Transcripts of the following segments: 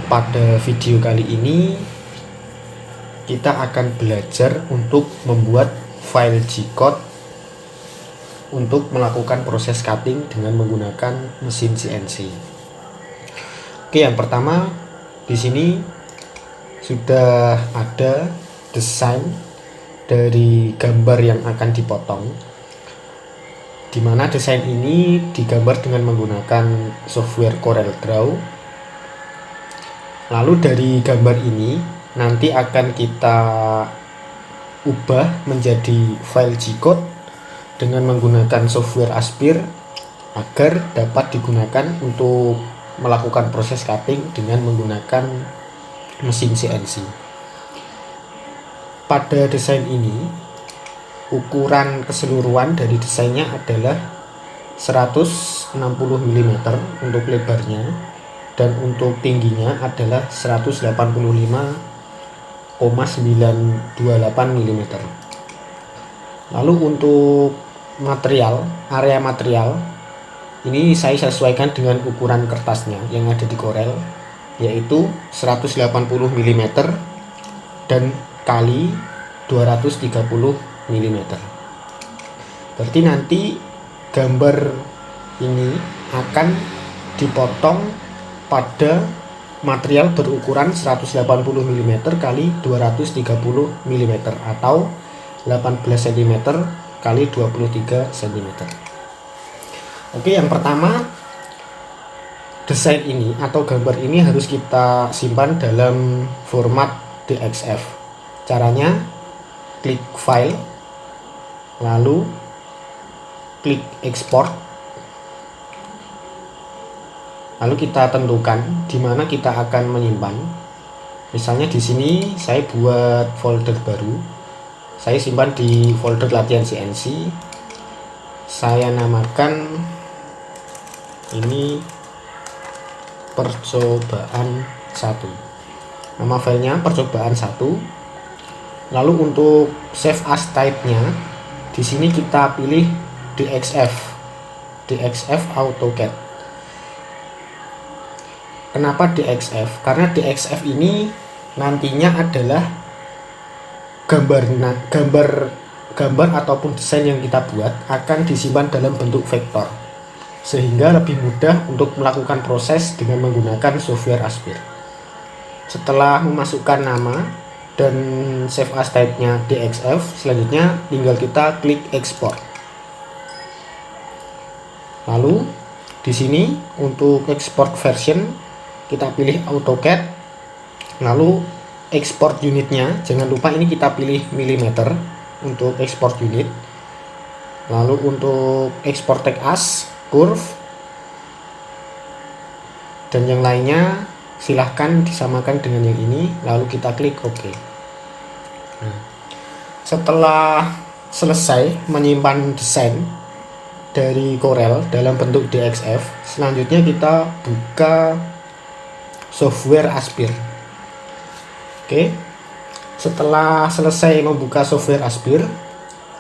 Pada video kali ini kita akan belajar untuk membuat file G-code untuk melakukan proses cutting dengan menggunakan mesin CNC. Oke, yang pertama di sini sudah ada desain dari gambar yang akan dipotong, di mana desain ini digambar dengan menggunakan software CorelDRAW. Lalu dari gambar ini nanti akan kita ubah menjadi file G-code dengan menggunakan software Aspir agar dapat digunakan untuk melakukan proses cutting dengan menggunakan mesin CNC. Pada desain ini ukuran keseluruhan dari desainnya adalah 160 mm untuk lebarnya, dan untuk tingginya adalah 185,928 mm. Lalu untuk area material ini saya sesuaikan dengan ukuran kertasnya yang ada di Corel, yaitu 180 mm dan kali 230 mm. Berarti nanti gambar ini akan dipotong pada material berukuran 180 mm kali 230 mm atau 18 cm kali 23 cm. Oke, yang pertama, desain ini atau gambar ini harus kita simpan dalam format DXF. Caranya klik file, lalu klik export, lalu kita tentukan di mana kita akan menyimpan. Misalnya di sini saya buat folder baru, saya simpan di folder latihan CNC. Saya namakan ini percobaan 1. Nama filenya percobaan 1. Lalu untuk save as type-nya di sini kita pilih DXF AutoCAD. Kenapa DXF? Karena DXF ini nantinya adalah gambar ataupun desain yang kita buat akan disimpan dalam bentuk vektor, sehingga lebih mudah untuk melakukan proses dengan menggunakan software Aspir. Setelah memasukkan nama dan save as type-nya DXF, selanjutnya tinggal kita klik export. Lalu di sini untuk export version kita pilih AutoCAD, lalu export unitnya jangan lupa ini kita pilih milimeter untuk export unit. Lalu untuk export text as, curve, dan yang lainnya silahkan disamakan dengan yang ini, lalu kita klik OK. Nah, setelah selesai menyimpan desain dari Corel dalam bentuk DXF, selanjutnya kita buka software Aspir. Oke, setelah selesai membuka software Aspir,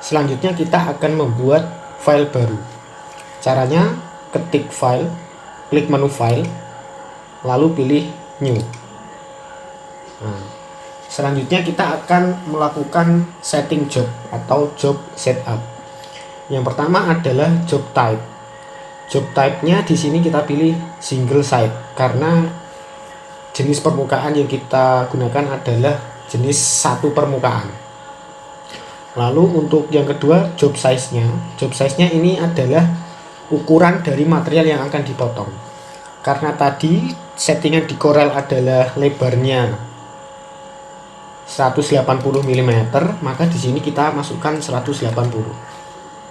selanjutnya kita akan membuat file baru. Caranya ketik file, klik menu file, lalu pilih new. Nah, selanjutnya kita akan melakukan setting job atau job setup. Yang pertama adalah job type. Job type-nya di sini kita pilih single side karena jenis permukaan yang kita gunakan adalah jenis satu permukaan. Lalu untuk yang kedua, job size-nya. Job size-nya ini adalah ukuran dari material yang akan dipotong. Karena tadi settingan di Corel adalah lebarnya 180 mm, maka di sini kita masukkan 180.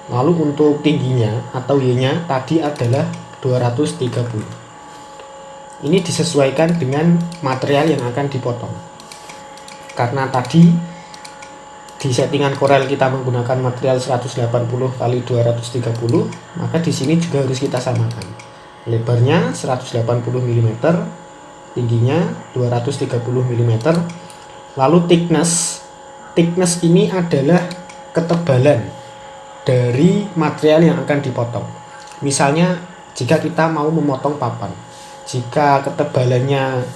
Lalu untuk tingginya atau Y-nya tadi adalah 230. Ini disesuaikan dengan material yang akan dipotong. Karena tadi di settingan Corel kita menggunakan material 180 kali 230, maka di sini juga harus kita samakan. Lebarnya 180 mm, tingginya 230 mm. Lalu thickness ini adalah ketebalan dari material yang akan dipotong. Misalnya jika kita mau memotong papan, jika ketebalannya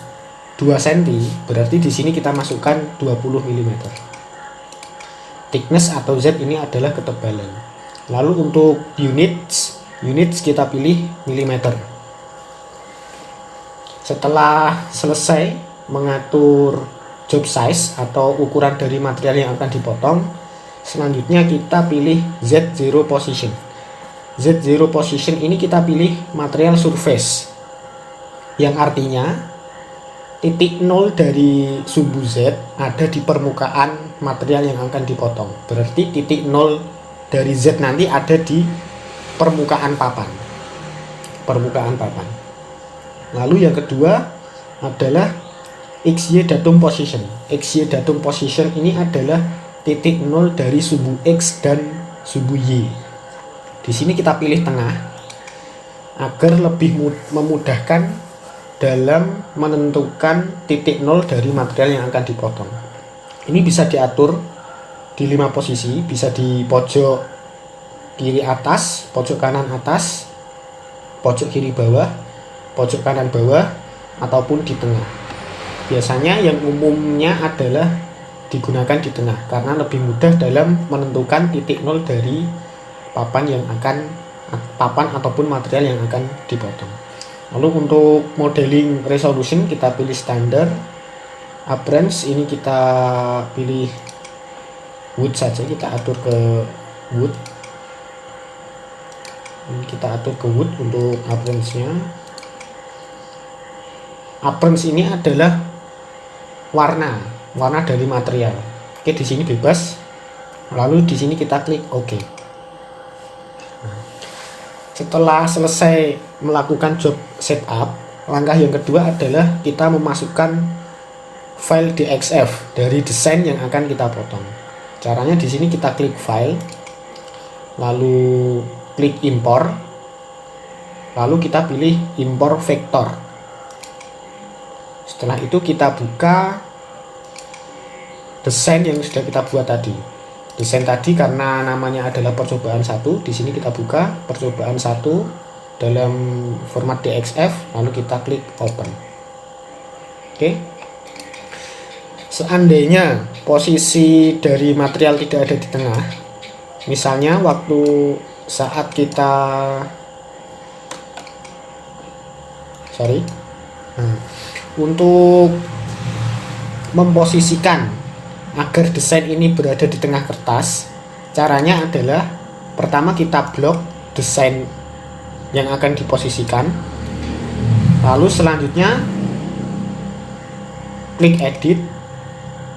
2 cm, berarti di sini kita masukkan 20 mm. Thickness atau Z ini adalah ketebalan. Lalu untuk units kita pilih mm. Setelah selesai mengatur job size atau ukuran dari material yang akan dipotong, selanjutnya kita pilih Z0 position. Z0 position ini kita pilih material surface, yang artinya titik 0 dari sumbu Z ada di permukaan material yang akan dipotong. Berarti titik 0 dari Z nanti ada di permukaan papan. Lalu yang kedua adalah XY datum position. XY datum position ini adalah titik 0 dari sumbu X dan sumbu Y. Di sini kita pilih tengah agar lebih memudahkan dalam menentukan titik 0 dari material yang akan dipotong. Ini bisa diatur di 5 posisi, bisa di pojok kiri atas, pojok kanan atas, pojok kiri bawah, pojok kanan bawah, ataupun di tengah. Biasanya yang umumnya adalah digunakan di tengah karena lebih mudah dalam menentukan titik 0 dari papan ataupun material yang akan dipotong. Lalu untuk modeling resolution kita pilih standar. Appearance ini kita pilih wood saja, kita atur ke wood. Ini kita atur ke wood untuk appearance-nya. Appearance ini adalah warna dari material. Oke, di sini bebas. Lalu di sini kita klik OK. Setelah selesai melakukan job setup, langkah yang kedua adalah kita memasukkan file DXF dari desain yang akan kita potong. Caranya di sini kita klik file, lalu klik import, lalu kita pilih import vektor. Setelah itu kita buka desain yang sudah kita buat tadi. Desain tadi karena namanya adalah percobaan 1, di sini kita buka percobaan 1 dalam format DXF, lalu kita klik open. Oke. Seandainya posisi dari material tidak ada di tengah, misalnya waktu saat kita untuk memposisikan agar desain ini berada di tengah kertas, caranya adalah pertama kita blok desain yang akan diposisikan, lalu selanjutnya klik edit,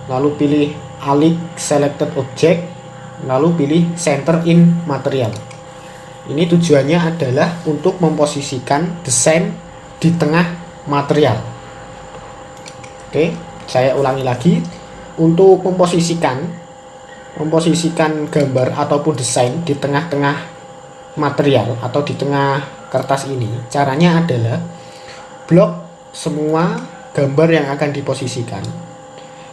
lalu pilih alik selected object, lalu pilih center in material. Ini tujuannya adalah untuk memposisikan desain di tengah material. Oke, saya ulangi lagi. Untuk memposisikan gambar ataupun desain di tengah-tengah material atau di tengah kertas ini, caranya adalah blok semua gambar yang akan diposisikan.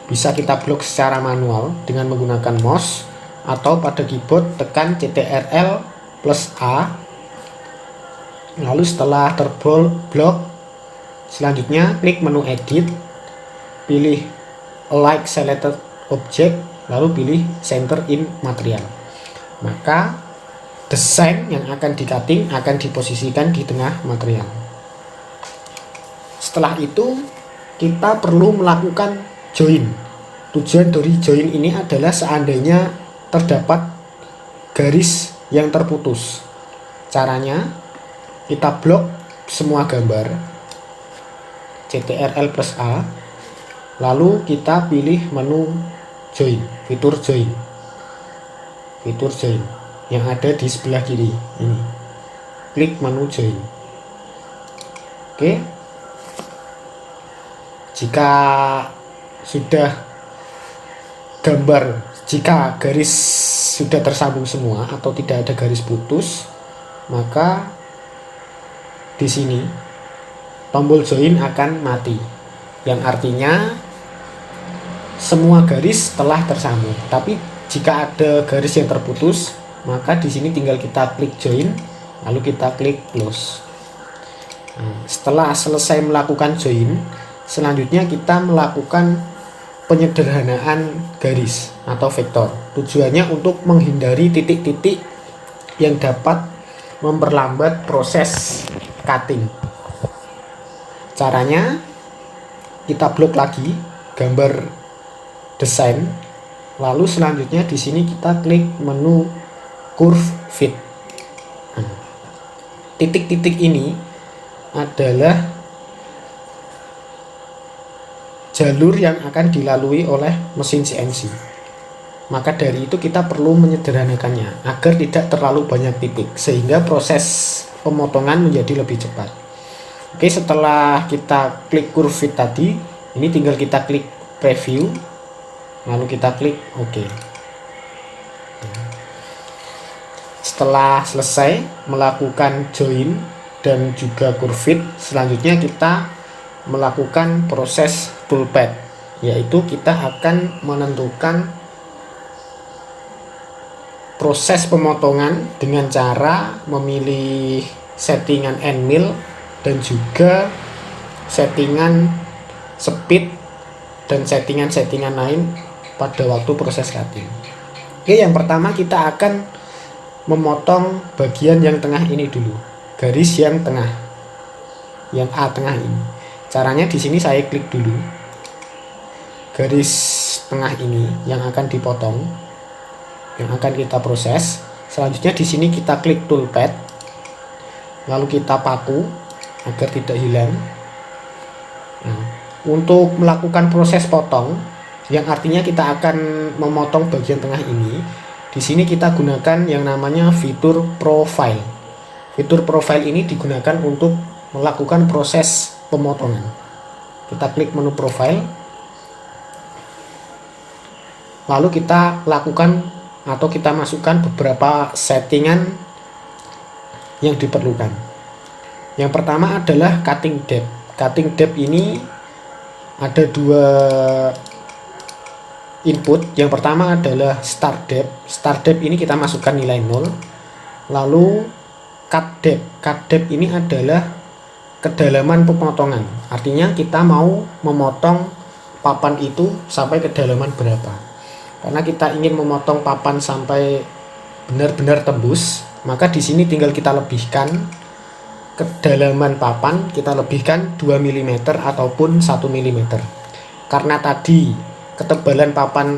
Bisa kita blok secara manual dengan menggunakan mouse atau pada keyboard tekan Ctrl+A. Lalu setelah terblok, selanjutnya klik menu edit, pilih like selected object, lalu pilih center in material. Maka desain yang akan di-cutting akan diposisikan di tengah material. Setelah itu kita perlu melakukan join. Tujuan dari join ini adalah seandainya terdapat garis yang terputus. Caranya kita blok semua gambar, Ctrl+A, lalu kita pilih menu join, fitur join yang ada di sebelah kiri ini. Klik menu join. Oke. Jika garis sudah tersambung semua atau tidak ada garis putus, maka di sini tombol join akan mati, yang artinya semua garis telah tersambung. Tapi jika ada garis yang terputus, maka di sini tinggal kita klik join, lalu kita klik close. Setelah selesai melakukan join, selanjutnya kita melakukan penyederhanaan garis atau vektor. Tujuannya untuk menghindari titik-titik yang dapat memperlambat proses cutting. Caranya kita blok lagi gambar desain, lalu selanjutnya di sini kita klik menu curve fit. Titik-titik ini adalah jalur yang akan dilalui oleh mesin CNC. Maka dari itu kita perlu menyederhanakannya agar tidak terlalu banyak titik sehingga proses pemotongan menjadi lebih cepat. Oke, setelah kita klik curve fit tadi, ini tinggal kita klik preview, lalu kita klik OK. Setelah selesai melakukan join dan juga curve fit, selanjutnya kita melakukan proses toolpath, yaitu kita akan menentukan proses pemotongan dengan cara memilih settingan end mill dan juga settingan speed dan settingan-settingan lain pada waktu proses cutting. Oke, yang pertama kita akan memotong bagian yang tengah ini dulu, garis yang tengah, yang A tengah ini. Caranya di sini saya klik dulu garis tengah ini yang akan dipotong, yang akan kita proses. Selanjutnya di sini kita klik toolpath, lalu kita paku agar tidak hilang. Nah, untuk melakukan proses potong, yang artinya kita akan memotong bagian tengah ini, di sini kita gunakan yang namanya fitur profile. Fitur profile ini digunakan untuk melakukan proses pemotongan. Kita klik menu profile, lalu kita lakukan atau kita masukkan beberapa settingan yang diperlukan. Yang pertama adalah cutting depth. Cutting depth ini ada dua input. Yang pertama adalah start depth. Start depth ini kita masukkan nilai 0. Lalu cut depth. Cut depth ini adalah kedalaman pemotongan. Artinya kita mau memotong papan itu sampai kedalaman berapa. Karena kita ingin memotong papan sampai benar-benar tembus, maka di sini tinggal kita lebihkan kedalaman papan, kita lebihkan 2 mm ataupun 1 mm. Karena tadi ketebalan papan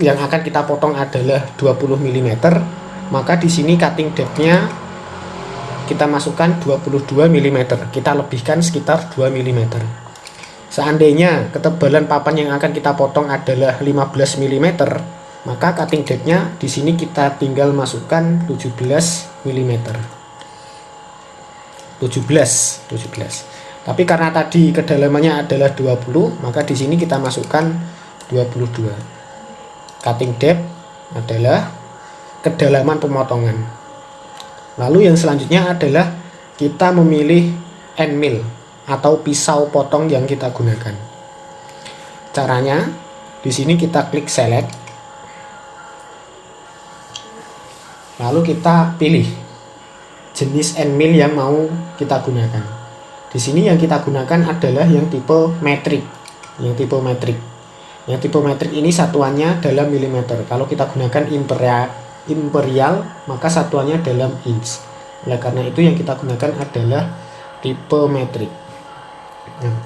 yang akan kita potong adalah 20 mm, maka di sini cutting depth-nya kita masukkan 22 mm, kita lebihkan sekitar 2 mm. Seandainya ketebalan papan yang akan kita potong adalah 15 mm, maka cutting depth-nya di sini kita tinggal masukkan 17 mm. 17. Tapi karena tadi kedalamannya adalah 20, maka di sini kita masukkan 22. Cutting depth adalah kedalaman pemotongan. Lalu yang selanjutnya adalah kita memilih end mill atau pisau potong yang kita gunakan. Caranya di sini kita klik select, lalu kita pilih jenis end mill yang mau kita gunakan. Di sini yang kita gunakan adalah yang tipe metrik. Yang tipe metrik ini satuannya dalam milimeter. Kalau kita gunakan imperial, maka satuannya dalam inch. Oleh karena itu yang kita gunakan adalah tipe metrik. Nah,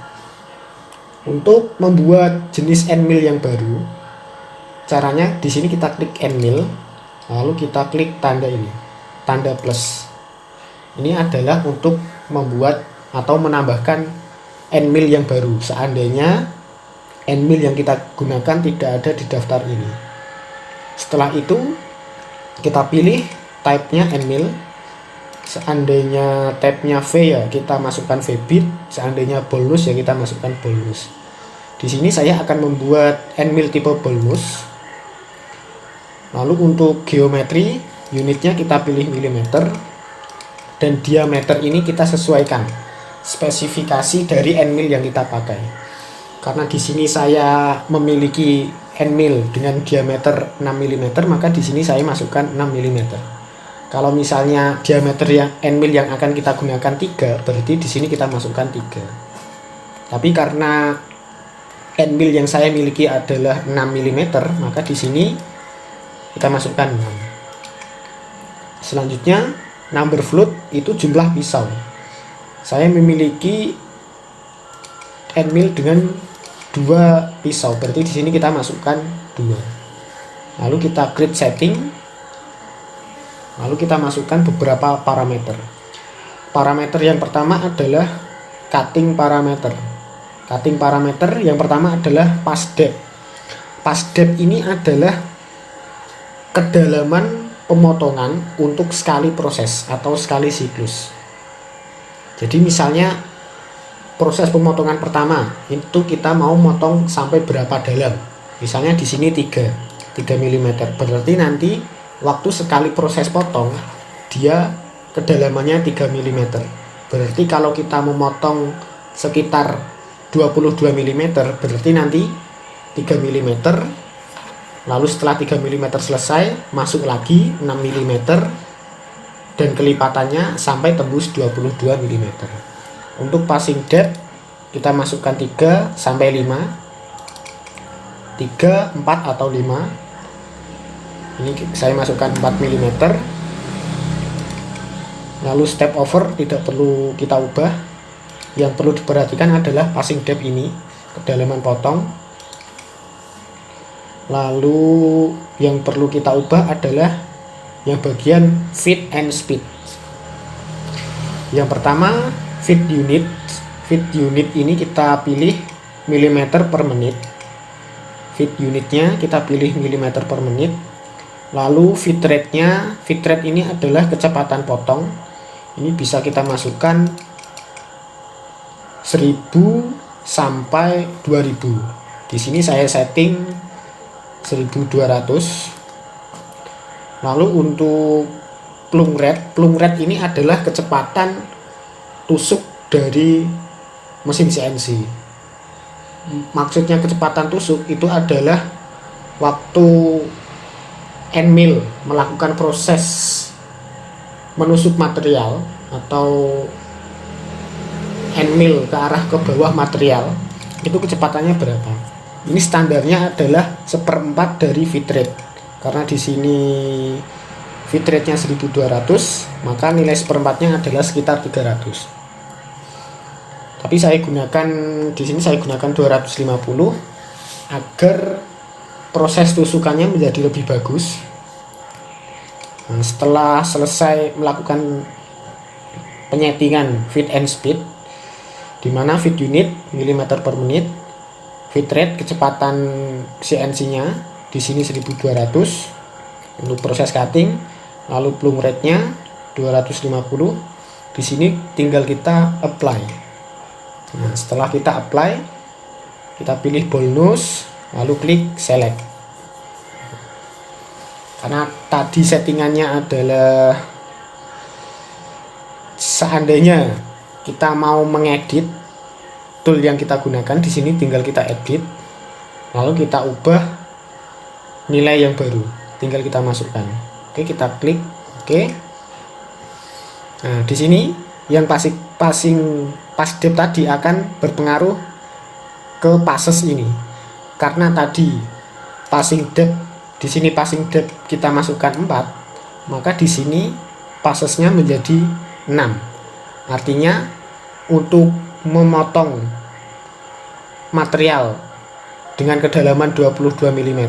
untuk membuat jenis end mill yang baru, caranya di sini kita klik end mill, lalu kita klik tanda ini, tanda plus. Ini adalah untuk membuat atau menambahkan end mill yang baru seandainya end mill yang kita gunakan tidak ada di daftar ini. Setelah itu kita pilih type-nya end mill. Seandainya type-nya V ya kita masukkan V-bit, seandainya bonus ya kita masukkan bonus. Di sini saya akan membuat end mill tipe bonus. Lalu untuk geometri unitnya kita pilih milimeter dan diameter ini kita sesuaikan spesifikasi dari end mill yang kita pakai. Karena di sini saya memiliki end mill dengan diameter 6 mm, maka di sini saya masukkan 6 mm. Kalau misalnya diameter yang end mill yang akan kita gunakan 3, berarti di sini kita masukkan 3. Tapi karena end mill yang saya miliki adalah 6 mm, maka di sini kita masukkan 6. Selanjutnya number flute itu jumlah pisau. Saya memiliki end mill dengan 2 pisau, berarti di sini kita masukkan 2. Lalu kita create setting. Lalu kita masukkan beberapa parameter. Parameter yang pertama adalah cutting parameter. Cutting parameter yang pertama adalah pass depth. Pass depth ini adalah kedalaman pemotongan untuk sekali proses atau sekali siklus. Jadi misalnya proses pemotongan pertama itu kita mau motong sampai berapa dalam. Misalnya di sini 3 mm. Berarti nanti waktu sekali proses potong dia kedalamannya 3 mm. Berarti kalau kita memotong sekitar 22 mm, berarti nanti 3 mm. Lalu setelah 3 mm selesai, masuk lagi 6 mm dan kelipatannya sampai tembus 22 mm. Untuk passing depth kita masukkan 3 sampai 5. 3, 4 atau 5. Ini saya masukkan 4 mm. Lalu step over tidak perlu kita ubah. Yang perlu diperhatikan adalah passing depth ini, kedalaman potong. Lalu yang perlu kita ubah adalah yang bagian feet and speed. Yang pertama feet unit. Feet unit ini kita pilih millimeter per menit. Feet unitnya kita pilih millimeter per menit. Lalu feed rate-nya, feed rate ini adalah kecepatan potong. Ini bisa kita masukkan 1000 sampai 2000. Di sini saya setting 1200. Lalu untuk plung rate ini adalah kecepatan tusuk dari mesin CNC. Maksudnya kecepatan tusuk itu adalah waktu end mill melakukan proses menusuk material atau end mill ke arah ke bawah material, itu kecepatannya berapa. Ini standarnya adalah 1/4 dari feed rate. Karena di sini feed rate-nya 1200, maka nilai 1/4-nya adalah sekitar 300. Tapi saya gunakan di sini 250 agar proses tusukannya menjadi lebih bagus. Nah, setelah selesai melakukan penyetingan feed and speed, di mana feed unit millimeter per menit, feed rate kecepatan CNC-nya di sini 1200 untuk proses cutting, lalu plung rate-nya 250. Di sini tinggal kita apply. Nah, setelah kita apply, kita pilih ball nose, lalu klik select. Karena tadi settingannya adalah seandainya kita mau mengedit tool yang kita gunakan, di sini tinggal kita edit, lalu kita ubah nilai yang baru, tinggal kita masukkan. Oke, kita klik oke. Nah, di sini yang pass depth tadi akan berpengaruh ke passes ini. Karena tadi passing depth, di sini passing depth kita masukkan 4, maka di sini passesnya menjadi 6. Artinya untuk memotong material dengan kedalaman 22 mm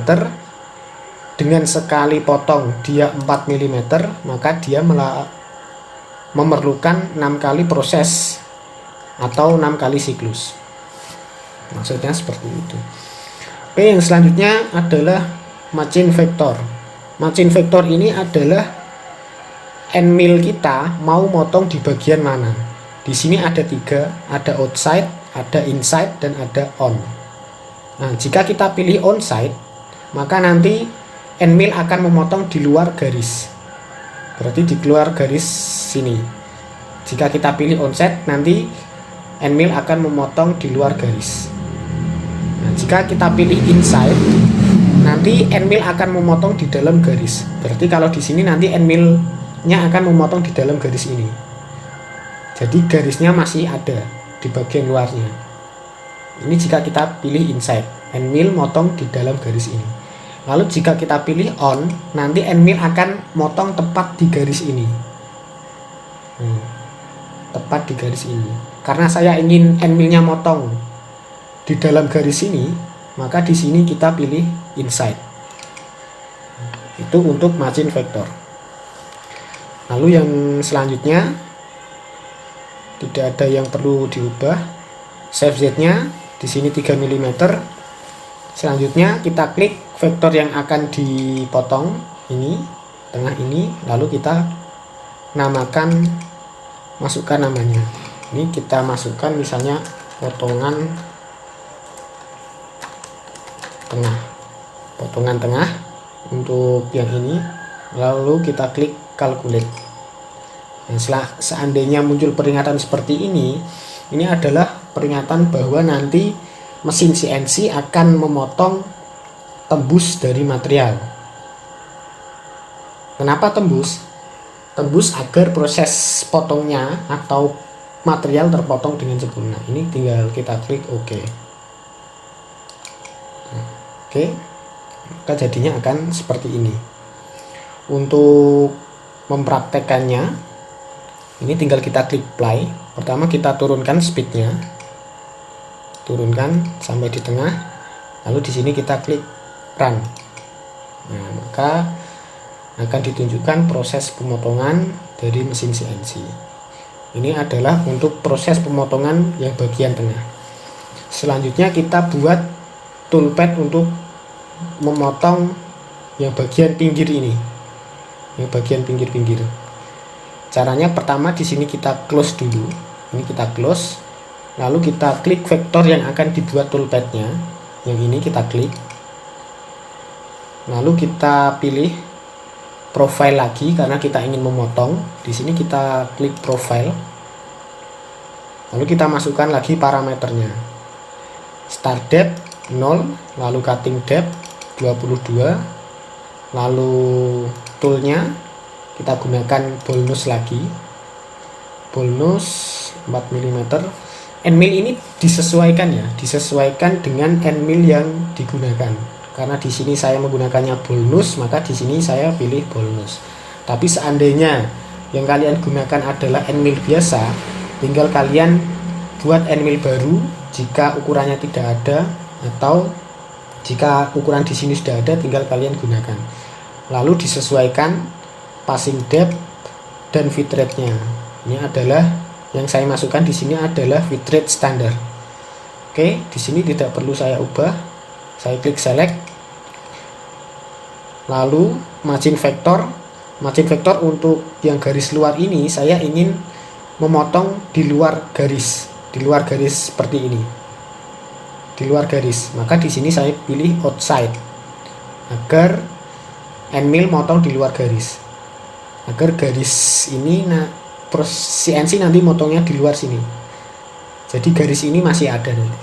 dengan sekali potong dia 4 mm, maka dia memerlukan 6 kali proses atau 6 kali siklus. Maksudnya seperti itu. Oke, yang selanjutnya adalah machine vector. Machine vector ini adalah end mill kita mau motong di bagian mana. Di sini ada 3, ada outside, ada inside, dan ada on. Nah, jika kita pilih onside, maka nanti end mill akan memotong di luar garis. Berarti di luar garis sini. Jika kita pilih onside, nanti end mill akan memotong di luar garis. Nah, jika kita pilih inside, nanti end mill akan memotong di dalam garis. Berarti kalau di sini nanti end mill-nya akan memotong di dalam garis ini. Jadi garisnya masih ada di bagian luarnya. Ini jika kita pilih inside, end mill motong di dalam garis ini. Lalu jika kita pilih on, nanti end mill akan motong tepat di garis ini. Tepat di garis ini. Karena saya ingin end millnya motong di dalam garis ini, maka di sini kita pilih inside. Itu untuk margin vector. Lalu yang selanjutnya tidak ada yang perlu diubah. Save Z-nya di sini 3 mm. Selanjutnya kita klik vektor yang akan dipotong ini, tengah ini, lalu kita namakan, masukkan namanya. Ini kita masukkan misalnya potongan tengah untuk yang ini, lalu kita klik calculate. Nah, seandainya muncul peringatan seperti ini adalah peringatan bahwa nanti mesin CNC akan memotong tembus dari material. Kenapa tembus? Tembus agar proses potongnya atau material terpotong dengan sempurna. Ini tinggal kita klik OK. Oke, maka jadinya akan seperti ini. Untuk mempraktekannya, ini tinggal kita klik play. Pertama kita turunkan speednya, turunkan sampai di tengah, lalu di sini kita klik run. Nah, maka akan ditunjukkan proses pemotongan dari mesin CNC. Ini adalah untuk proses pemotongan yang bagian tengah. Selanjutnya kita buat toolpad untuk memotong yang bagian pinggir ini, yang bagian pinggir-pinggir. Caranya pertama di sini kita close dulu. Ini kita close. Lalu kita klik vektor yang akan dibuat toolpadnya. Yang ini kita klik. Lalu kita pilih profile lagi karena kita ingin memotong. Di sini kita klik profile. Lalu kita masukkan lagi parameternya. Start depth 0, lalu cutting depth 22. Lalu toolnya kita gunakan ball nose lagi. Ball nose 4 mm. End mill ini disesuaikan ya, disesuaikan dengan end mill yang digunakan. Karena di sini saya menggunakannya ball nose, maka di sini saya pilih ball nose. Tapi seandainya yang kalian gunakan adalah end mill biasa, tinggal kalian buat end mill baru jika ukurannya tidak ada, atau jika ukuran di sini sudah ada, tinggal kalian gunakan. Lalu disesuaikan passing depth dan feed rate-nya. Ini adalah yang saya masukkan di sini adalah feed rate standar. Oke, di sini tidak perlu saya ubah. Saya klik select. Lalu margin vector. Margin vector untuk yang garis luar ini saya ingin memotong di luar garis, seperti ini. Di luar garis. Maka di sini saya pilih outside agar end mill motong di luar garis. Agar garis ini CNC nanti motongnya di luar sini. Jadi garis ini masih ada nanti.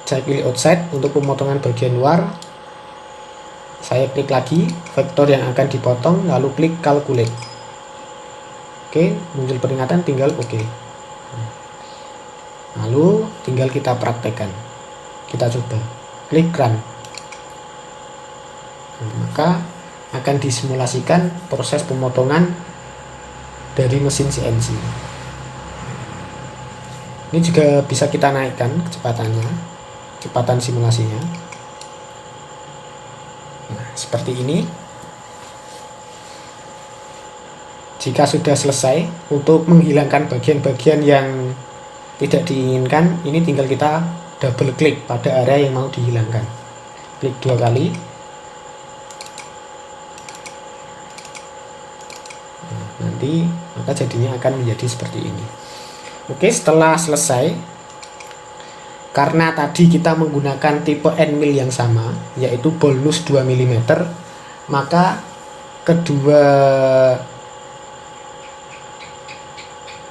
Saya pilih outside untuk pemotongan bagian luar. Saya klik lagi vektor yang akan dipotong, lalu klik calculate. Oke, muncul peringatan, tinggal OK. Lalu tinggal kita praktekkan. Kita coba. Klik run. Maka akan disimulasikan proses pemotongan dari mesin CNC. Ini juga bisa kita naikkan kecepatannya, kecepatan simulasinya. Nah, seperti ini. Jika sudah selesai, untuk menghilangkan bagian-bagian yang tidak diinginkan, ini tinggal kita double klik pada area yang mau dihilangkan. Klik 2 kali. Nanti maka jadinya akan menjadi seperti ini. Oke, setelah selesai, karena tadi kita menggunakan tipe end mill yang sama, yaitu ball nose 2 mm, maka kedua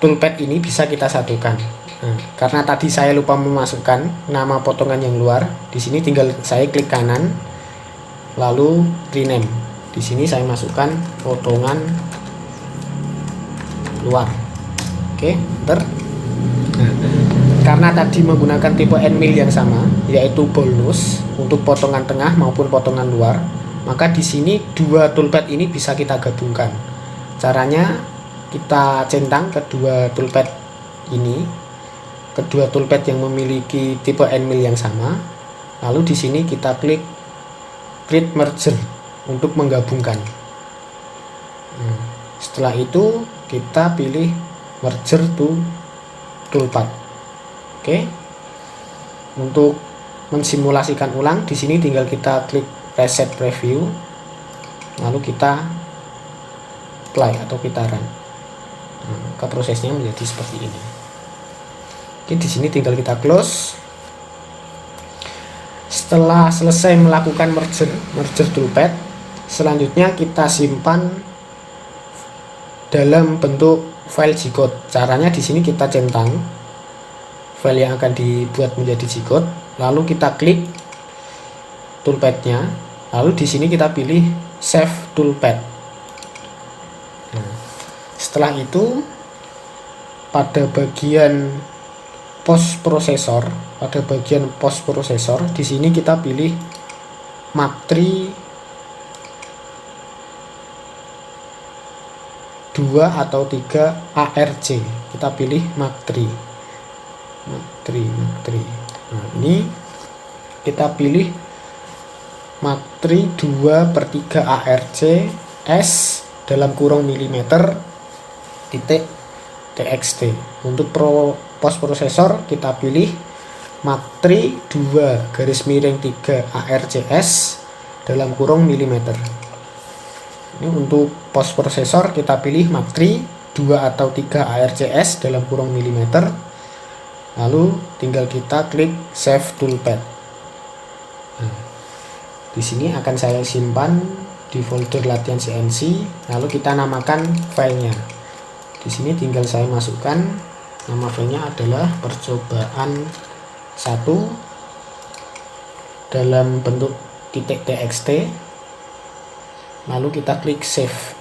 toolpad ini bisa kita satukan. Nah, karena tadi saya lupa memasukkan nama potongan yang luar, di sini tinggal saya klik kanan, lalu rename. Di sini saya masukkan potongan luar. Oke, enter. Nah, karena tadi menggunakan tipe end mill yang sama, yaitu ball nose untuk potongan tengah maupun potongan luar, maka di sini dua toolpad ini bisa kita gabungkan. Caranya kita centang kedua toolpad ini, kedua toolpad yang memiliki tipe end mill yang sama, lalu di sini kita klik create merger untuk menggabungkan. Setelah itu kita pilih merger to toolpad. Oke. Untuk mensimulasikan ulang, di sini tinggal kita klik reset preview, lalu kita play atau kita run. Maka prosesnya menjadi seperti ini. Oke, di sini tinggal kita close. Setelah selesai melakukan merger toolpad, selanjutnya kita simpan dalam bentuk file G-code. Caranya di sini kita centang file yang akan dibuat menjadi G-code, lalu kita klik toolpadnya, lalu di sini kita pilih save toolpad. Setelah itu pada bagian post processor, di sini kita pilih Mach3 2 atau 3 ARC. Kita pilih Mach3. Nah, ini kita pilih Mach3 2/3 ARC S dalam kurung milimeter titik txt. Untuk post processor kita pilih Mach3 2/3 ARCS dalam kurung milimeter. Ini untuk post processor kita pilih Mach3 2 atau 3 ARCS dalam kurung milimeter, lalu tinggal kita klik save toolpad. Di sini akan saya simpan di folder latihan CNC, lalu kita namakan filenya. Di sini tinggal saya masukkan nama filenya adalah percobaan 1 dalam bentuk .txt, lalu kita klik save.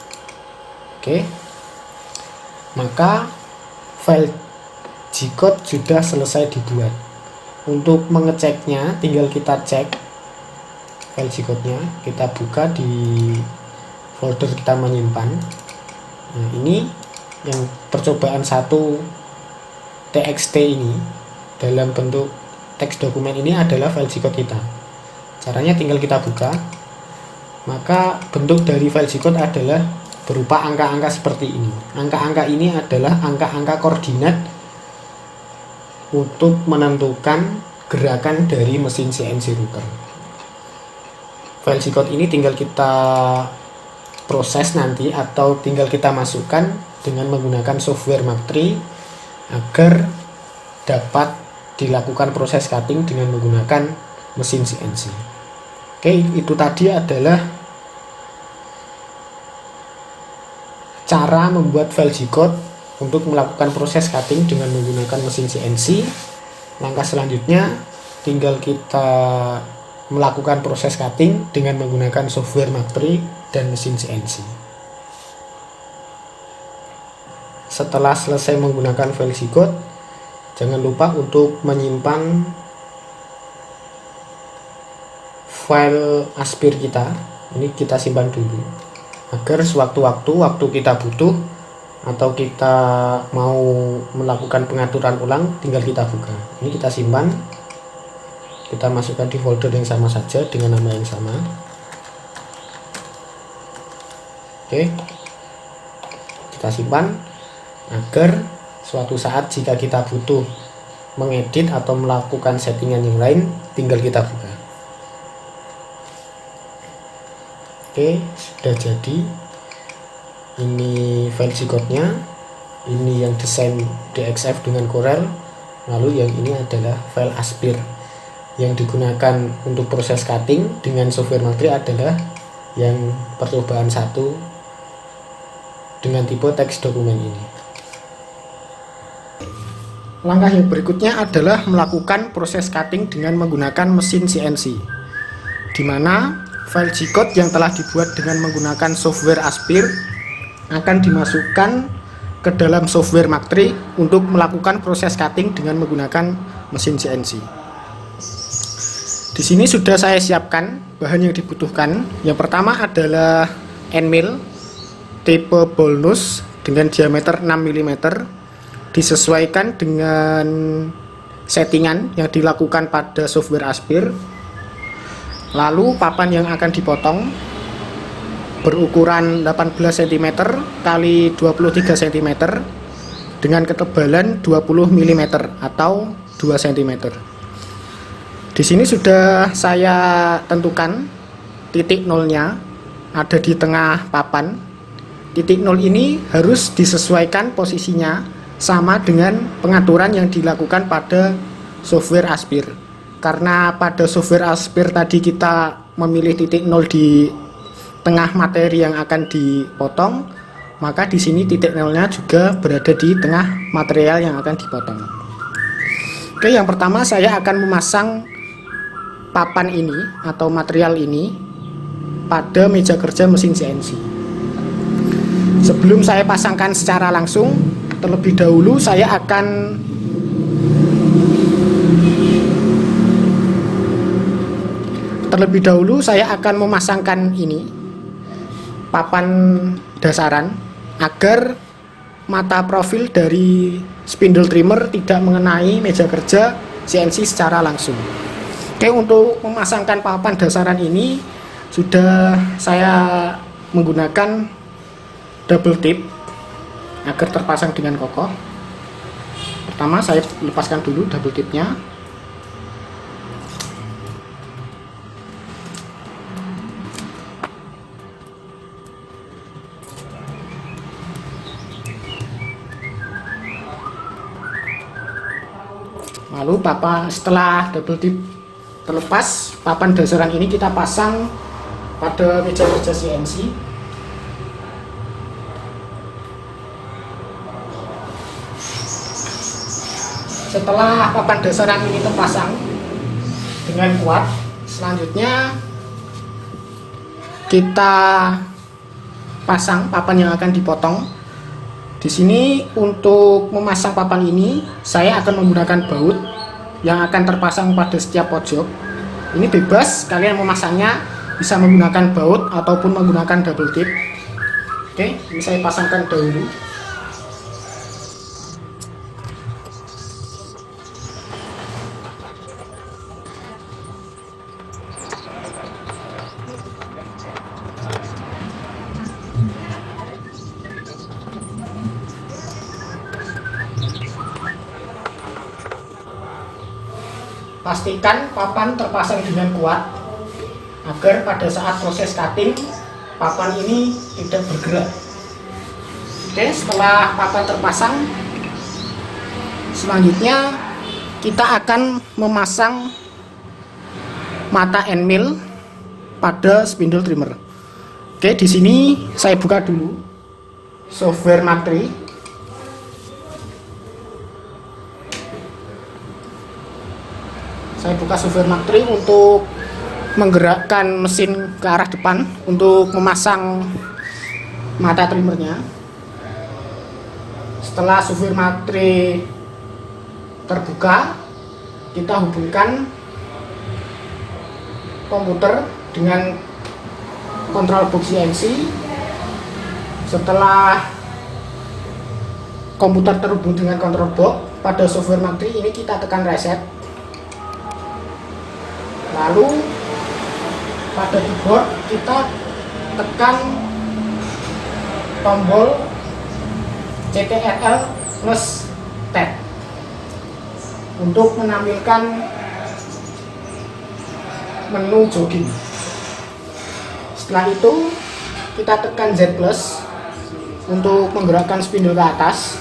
Oke, maka file G-code sudah selesai dibuat. Untuk mengeceknya tinggal kita cek file G-code-nya, kita buka di folder kita menyimpan. Nah, ini yang percobaan 1 txt ini dalam bentuk teks dokumen ini adalah file G-code kita. Caranya tinggal kita buka, maka bentuk dari file G-code adalah berupa angka-angka seperti ini. Angka-angka ini adalah angka-angka koordinat untuk menentukan gerakan dari mesin CNC router. File G-code ini tinggal kita proses nanti atau tinggal kita masukkan dengan menggunakan software Mach3 agar dapat dilakukan proses cutting dengan menggunakan mesin CNC. Oke, itu tadi adalah cara membuat file G-code untuk melakukan proses cutting dengan menggunakan mesin CNC. Langkah selanjutnya tinggal kita melakukan proses cutting dengan menggunakan software Mach3 dan mesin CNC. Setelah selesai menggunakan file G-code, jangan lupa untuk menyimpan file aspir kita. Ini kita simpan dulu agar sewaktu-waktu kita butuh atau kita mau melakukan pengaturan ulang, tinggal kita buka. Ini kita simpan, kita masukkan di folder yang sama saja dengan nama yang sama. Oke, kita simpan agar suatu saat jika kita butuh mengedit atau melakukan settingan yang lain, tinggal kita buka. Oke, sudah jadi. Ini file G-code-nya, ini yang desain DXF dengan Corel, lalu yang ini adalah file aspir. Yang digunakan untuk proses cutting dengan software Mach3 adalah yang percobaan 1 dengan tipe teks dokumen ini. Langkah yang berikutnya adalah melakukan proses cutting dengan menggunakan mesin CNC, di mana file G-code yang telah dibuat dengan menggunakan software aspir akan dimasukkan ke dalam software Marktree untuk melakukan proses cutting dengan menggunakan mesin CNC. Di sini sudah saya siapkan bahan yang dibutuhkan. Yang pertama adalah end mill tipe ball nose dengan diameter 6 mm, disesuaikan dengan settingan yang dilakukan pada software Aspir. Lalu papan yang akan dipotong berukuran 18 cm kali 23 cm dengan ketebalan 20 mm atau 2 cm. Di sini sudah saya tentukan titik nolnya ada di tengah papan. Titik nol ini harus disesuaikan posisinya sama dengan pengaturan yang dilakukan pada software Aspir. Karena pada software Aspir tadi kita memilih titik nol di tengah materi yang akan dipotong, maka di sini titik nolnya juga berada di tengah material yang akan dipotong. Oke, yang pertama saya akan memasang papan ini atau material ini pada meja kerja mesin CNC. Sebelum saya pasangkan secara langsung, terlebih dahulu saya akan memasangkan ini papan dasaran agar mata profil dari spindle trimmer tidak mengenai meja kerja CNC secara langsung. Oke, untuk memasangkan papan dasaran ini sudah saya menggunakan double tip agar terpasang dengan kokoh. Pertama saya lepaskan dulu double tipnya. Lalu setelah double tip terlepas, papan dasaran ini kita pasang pada meja kerja CNC. Setelah papan dasaran ini terpasang dengan kuat, selanjutnya kita pasang papan yang akan dipotong. Di sini untuk memasang papan ini saya akan menggunakan baut yang akan terpasang pada setiap pojok. Ini bebas, kalian memasangnya bisa menggunakan baut ataupun menggunakan double tip. Oke, ini saya pasangkan dahulu. Pastikan papan terpasang dengan kuat agar pada saat proses cutting papan ini tidak bergerak. Oke, setelah papan terpasang, selanjutnya kita akan memasang mata end mill pada spindle trimmer. Oke, di sini saya buka dulu software Marktree. Saya buka software Marktree untuk menggerakkan mesin ke arah depan untuk memasang mata trimmernya. Setelah software Marktree terbuka, kita hubungkan komputer dengan control box CNC. Setelah komputer terhubung dengan control box pada software Marktree ini, kita tekan reset. Lalu pada keyboard kita tekan tombol CTRL plus Tab untuk menampilkan menu jogging. Setelah itu kita tekan Z plus untuk menggerakkan spindle ke atas.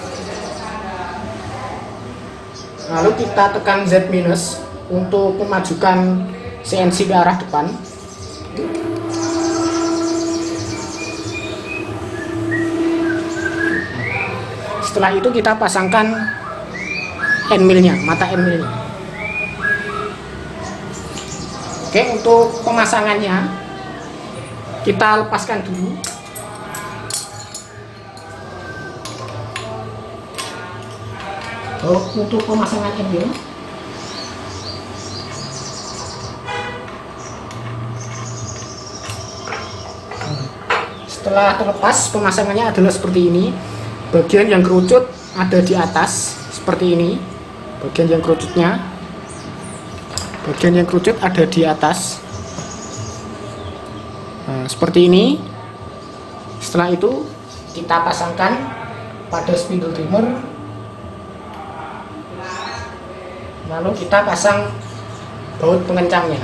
Lalu kita tekan Z minus untuk memajukan CNC ke arah depan. Setelah itu kita pasangkan end millnya, mata end millnya. Oke, untuk pemasangannya kita lepaskan dulu. untuk pemasangan N-wheel. Setelah terlepas, pemasangannya adalah seperti ini. Bagian yang kerucut ada di atas seperti ini. Bagian yang kerucut ada di atas. Nah, seperti ini. Setelah itu kita pasangkan pada spindle trimmer, lalu kita pasang baut pengencangnya.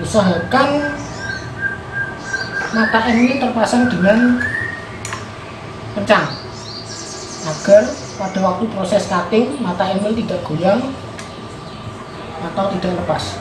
Usahakan mata M ini terpasang dengan kencang agar pada waktu proses cutting mata M tidak goyang atau tidak lepas.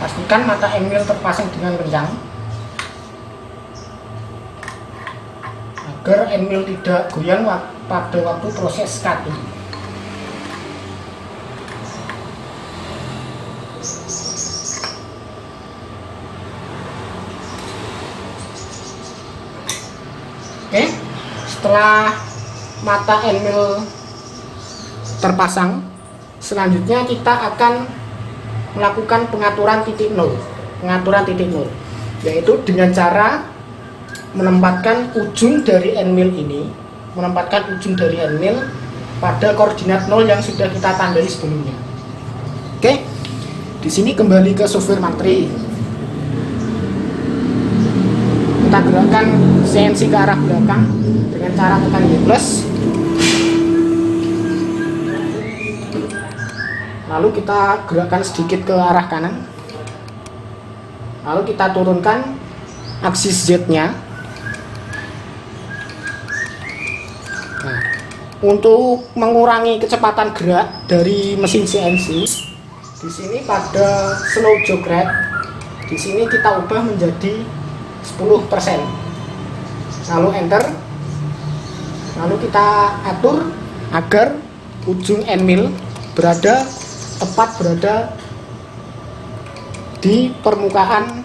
Pastikan mata M-wheel terpasang dengan kencang agar M-wheel tidak goyang pada waktu proses cutting. Oke, setelah mata M-wheel terpasang, selanjutnya kita akan melakukan pengaturan titik nol, yaitu dengan cara menempatkan ujung dari N-wheel ini, pada koordinat 0 yang sudah kita tandai sebelumnya. Oke, di sini kembali ke software Matrix. Kita gerakkan CNC ke arah belakang dengan cara tekan Y+. Lalu kita gerakkan sedikit ke arah kanan. Lalu kita turunkan aksis Z-nya. Nah, untuk mengurangi kecepatan gerak dari mesin CNC, di sini pada slow jog-rate, di sini kita ubah menjadi 10%. Lalu enter. Lalu kita atur agar ujung N-wheel tepat berada di permukaan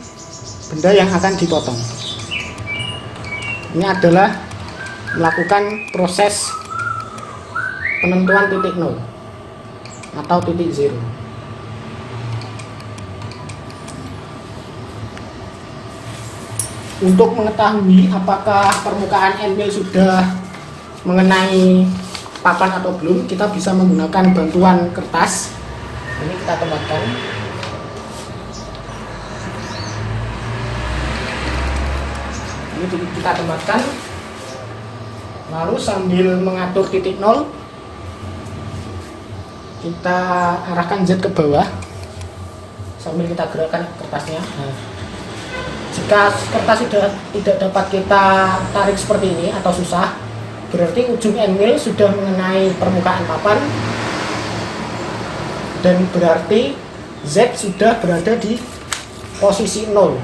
benda yang akan dipotong. Ini adalah melakukan proses penentuan titik 0 atau titik 0. Untuk mengetahui apakah permukaan N-wheel sudah mengenai papan atau belum, kita bisa menggunakan bantuan kertas. Ini kita tempatkan. Ini kita tempatkan. Lalu sambil mengatur titik 0, kita arahkan Z ke bawah sambil kita gerakkan kertasnya. Nah, jika kertas sudah tidak dapat kita tarik seperti ini atau susah, berarti ujung N-wheel sudah mengenai permukaan papan, dan berarti Z sudah berada di posisi 0.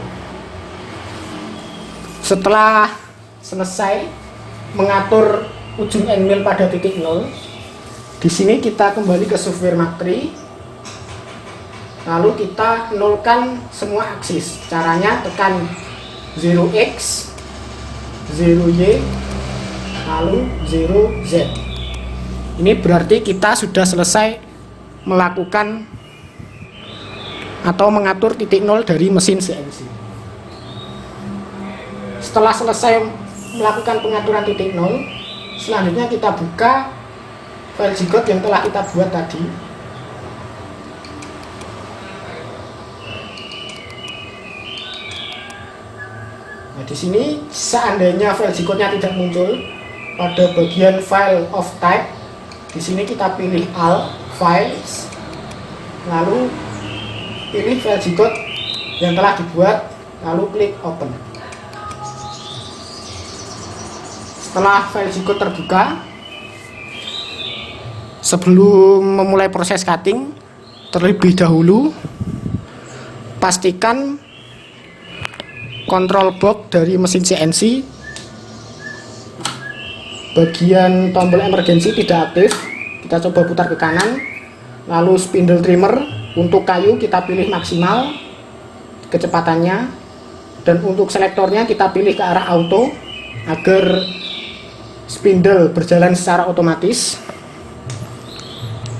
Setelah selesai mengatur ujung N-wheel pada titik 0, di sini kita kembali ke software Matrix. Lalu kita nolkan semua aksis. Caranya tekan 0x, 0y, lalu 0z. Ini berarti kita sudah selesai melakukan atau mengatur titik 0 dari mesin CNC. Setelah selesai melakukan pengaturan titik 0, selanjutnya kita buka file G-code yang telah kita buat tadi. Nah, Nah, di sini seandainya file G-code-nya tidak muncul pada bagian file of type, di sini kita pilih All Files, lalu pilih file G-code yang telah dibuat, lalu klik Open. Setelah file G-code terbuka, sebelum memulai proses cutting, terlebih dahulu pastikan control box dari mesin CNC bagian tombol emergency tidak aktif. Kita coba putar ke kanan, lalu spindle trimmer untuk kayu kita pilih maksimal kecepatannya, dan untuk selektornya kita pilih ke arah auto agar spindle berjalan secara otomatis.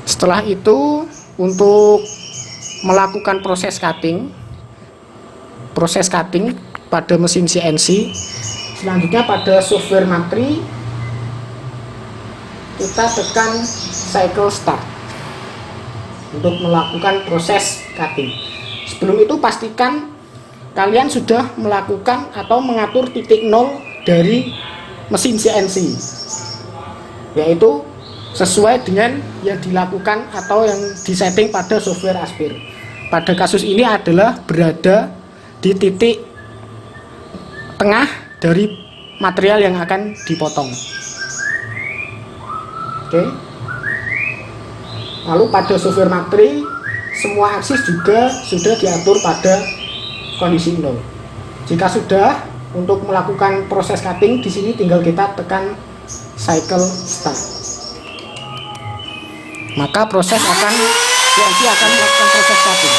Setelah itu, untuk melakukan proses cutting pada mesin CNC, selanjutnya pada software Macrij kita tekan cycle start untuk melakukan proses cutting. Sebelum itu pastikan kalian sudah melakukan atau mengatur titik nol dari mesin CNC, yaitu sesuai dengan yang dilakukan atau yang disetting pada software Aspir. Pada kasus ini adalah berada di titik tengah dari material yang akan dipotong. Oke. Lalu pada software Macrij semua aksis juga sudah diatur pada kondisi 0. Jika sudah, untuk melakukan proses cutting di sini tinggal kita tekan cycle start. Maka proses CNC akan melakukan proses cutting.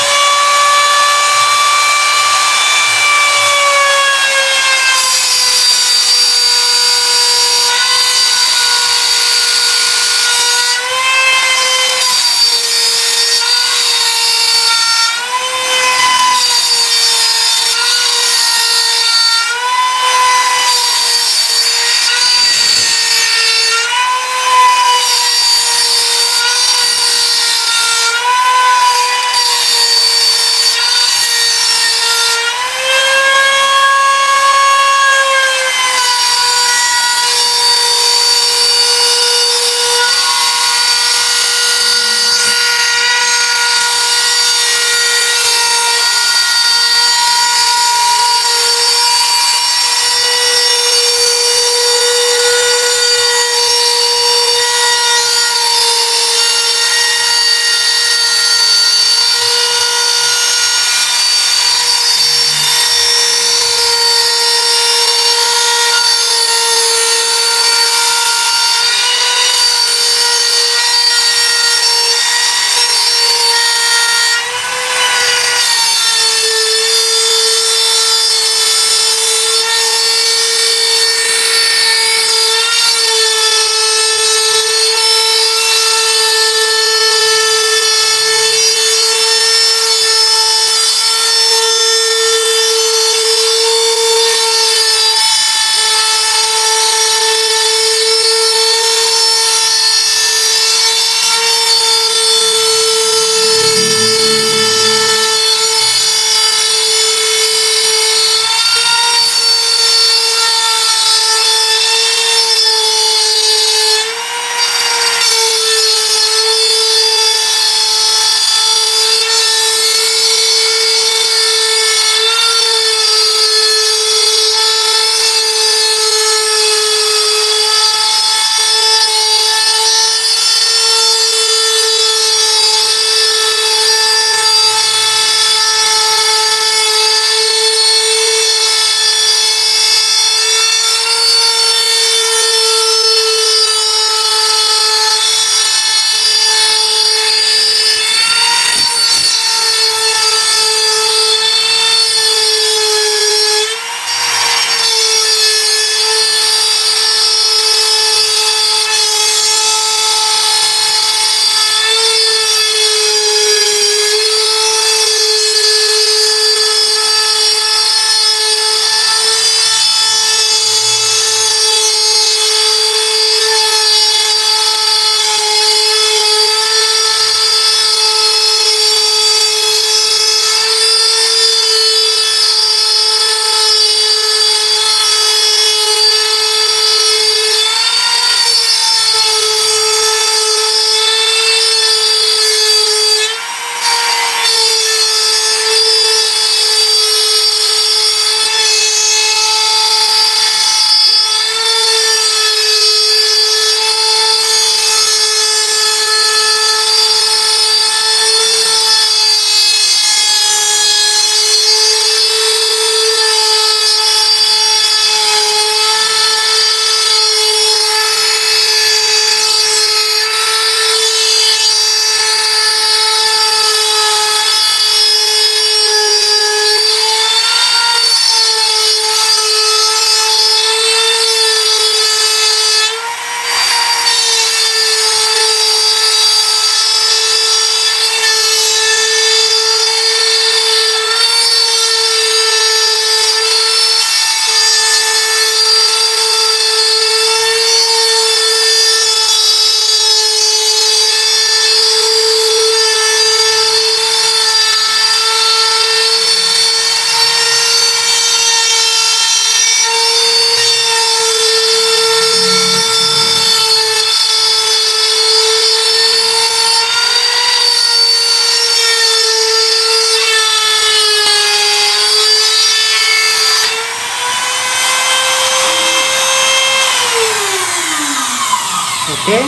Oke,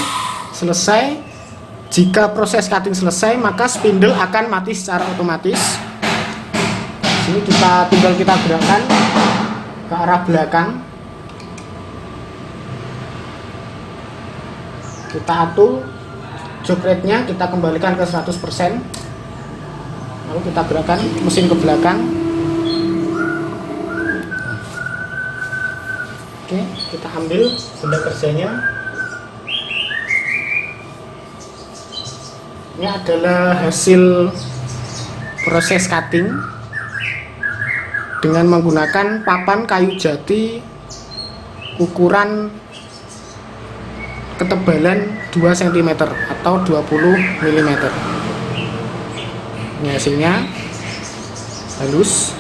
selesai. Jika proses cutting selesai, maka spindle akan mati secara otomatis. Sini kita gerakkan ke arah belakang. Kita atur job rate-nya, kita kembalikan ke 100%. Lalu kita gerakkan mesin ke belakang. Oke, kita ambil benda kerjanya. Ini adalah hasil proses cutting dengan menggunakan papan kayu jati ukuran ketebalan 2 cm atau 20 mm. Ini hasilnya halus,